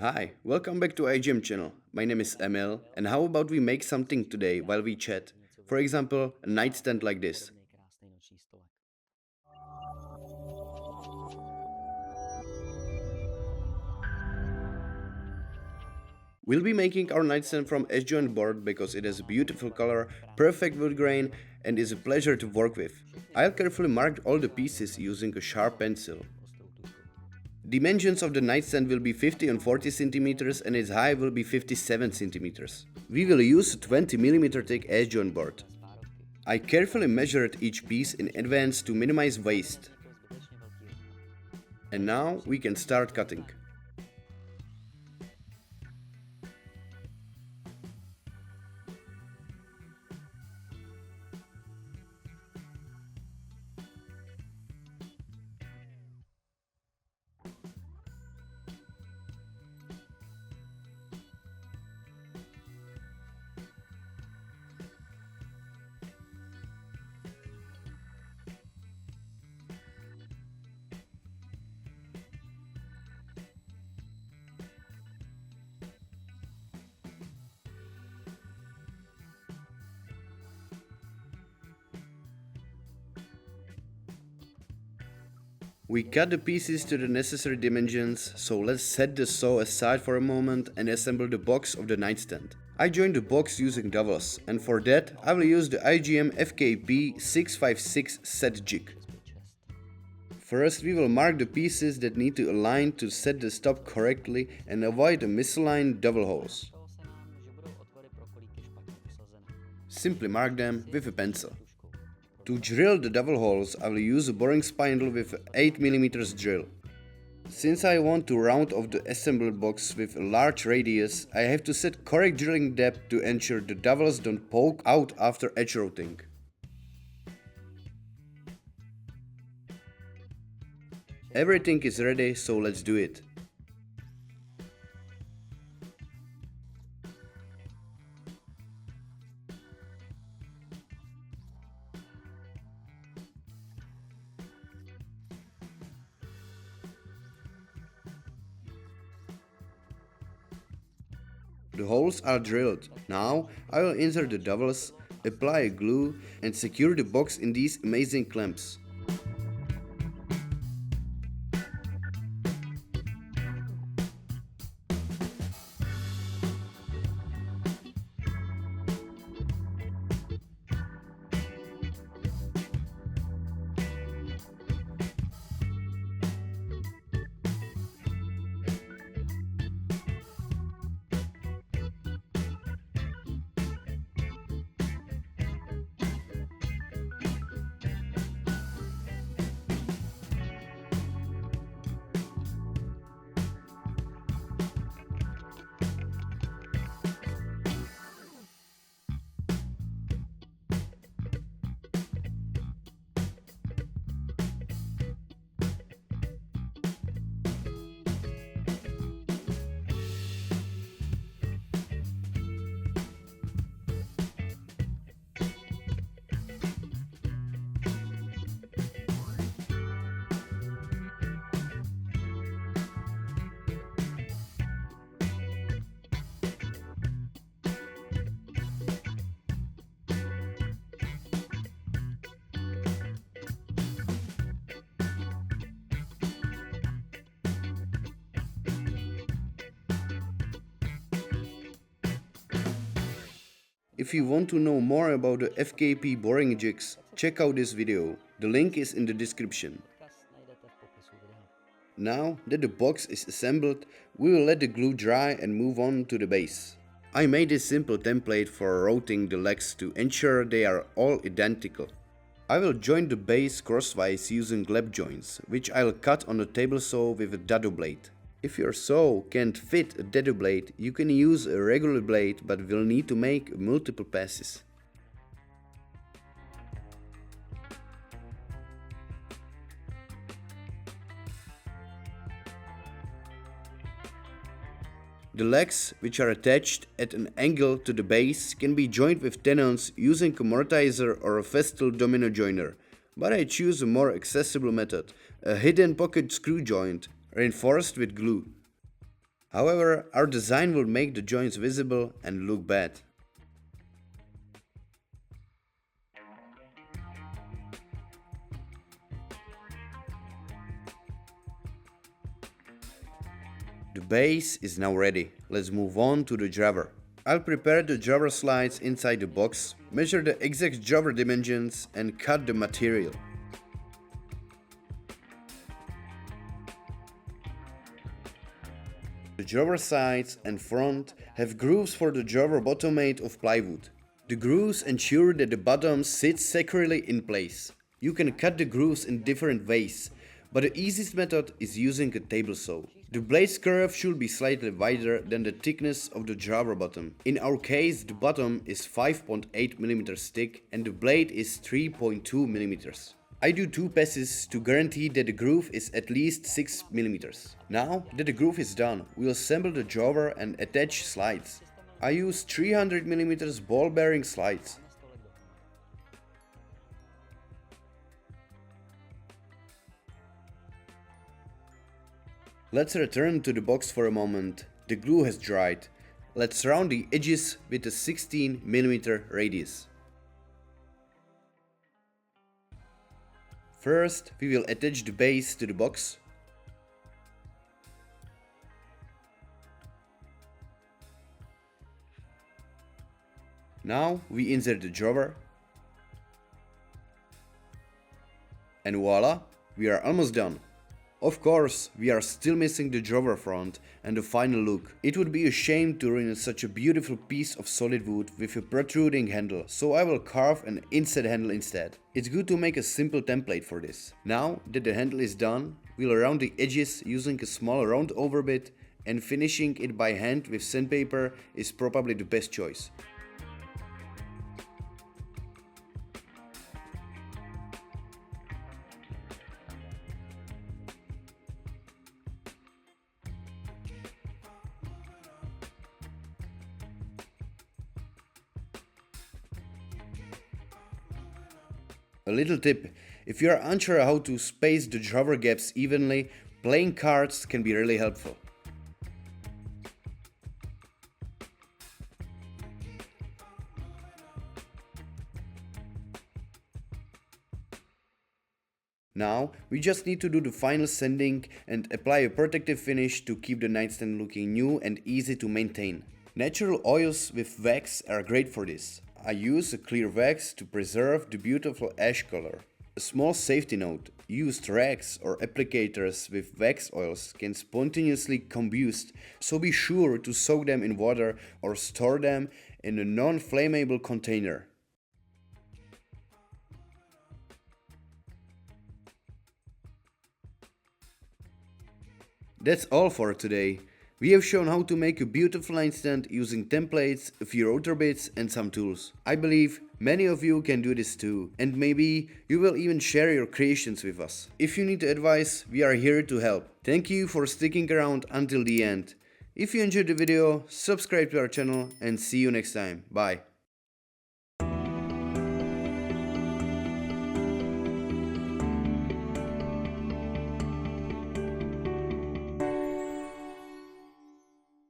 Hi, welcome back to IGM channel. My name is Emil, and how about we make something today while we chat? For example, a nightstand like this. We'll be making our nightstand from S-joint board because it has a beautiful color, perfect wood grain, and is a pleasure to work with. I'll carefully mark all the pieces using a sharp pencil. Dimensions of the nightstand will be 50 and 40 centimeters and its height will be 57 centimeters. We will use a 20 mm thick S-joint board. I carefully measured each piece in advance to minimize waste. And now we can start cutting. We cut the pieces to the necessary dimensions, so let's set the saw aside for a moment and assemble the box of the nightstand. I joined the box using dowels, and for that I will use the IGM FKP 656 set jig. First we will mark the pieces that need to align to set the stop correctly and avoid the misaligned dowel holes. Simply mark them with a pencil. To drill the dowel holes, I will use a boring spindle with an 8 mm drill. Since I want to round off the assembled box with a large radius, I have to set correct drilling depth to ensure the dowels don't poke out after edge routing. Everything is ready, so let's do it. The holes are drilled. Now I will insert the dowels, apply a glue and secure the box in these amazing clamps. If you want to know more about the FKP boring jigs, check out this video. The link is in the description. Now that the box is assembled, we will let the glue dry and move on to the base. I made this simple template for routing the legs to ensure they are all identical. I will join the base crosswise using lap joints, which I'll cut on the table saw with a dado blade. If your saw can't fit a dado blade, you can use a regular blade but will need to make multiple passes. The legs, which are attached at an angle to the base, can be joined with tenons using a mortizer or a Festool domino joiner, but I choose a more accessible method, a hidden pocket screw joint, reinforced with glue. However, our design will make the joints visible and look bad. The base is now ready. Let's move on to the driver. I'll prepare the driver slides inside the box, measure the exact driver dimensions and cut the material. The driver sides and front have grooves for the driver bottom made of plywood. The grooves ensure that the bottom sits securely in place. You can cut the grooves in different ways, but the easiest method is using a table saw. The blade's curve should be slightly wider than the thickness of the driver bottom. In our case, the bottom is 5.8 mm thick and the blade is 3.2 mm. I do 2 passes to guarantee that the groove is at least 6 mm. Now that the groove is done, we'll assemble the driver and attach slides. I use 300 mm ball bearing slides. Let's return to the box for a moment. The glue has dried. Let's round the edges with a 16 mm radius. First, we will attach the base to the box. Now we insert the driver. And voila, we are almost done. Of course, we are still missing the driver front and the final look. It would be a shame to ruin such a beautiful piece of solid wood with a protruding handle, so I will carve an inset handle instead. It's good to make a simple template for this. Now that the handle is done, we'll round the edges using a small round over bit, and finishing it by hand with sandpaper is probably the best choice. A little tip, if you are unsure how to space the driver gaps evenly, playing cards can be really helpful. Now, we just need to do the final sanding and apply a protective finish to keep the nightstand looking new and easy to maintain. Natural oils with wax are great for this. I use a clear wax to preserve the beautiful ash color. A small safety note, used rags or applicators with wax oils can spontaneously combust, so be sure to soak them in water or store them in a non-flammable container. That's all for today. We have shown how to make a beautiful nightstand using templates, a few router bits and some tools. I believe many of you can do this too, and maybe you will even share your creations with us. If you need advice, we are here to help. Thank you for sticking around until the end. If you enjoyed the video, subscribe to our channel and see you next time. Bye.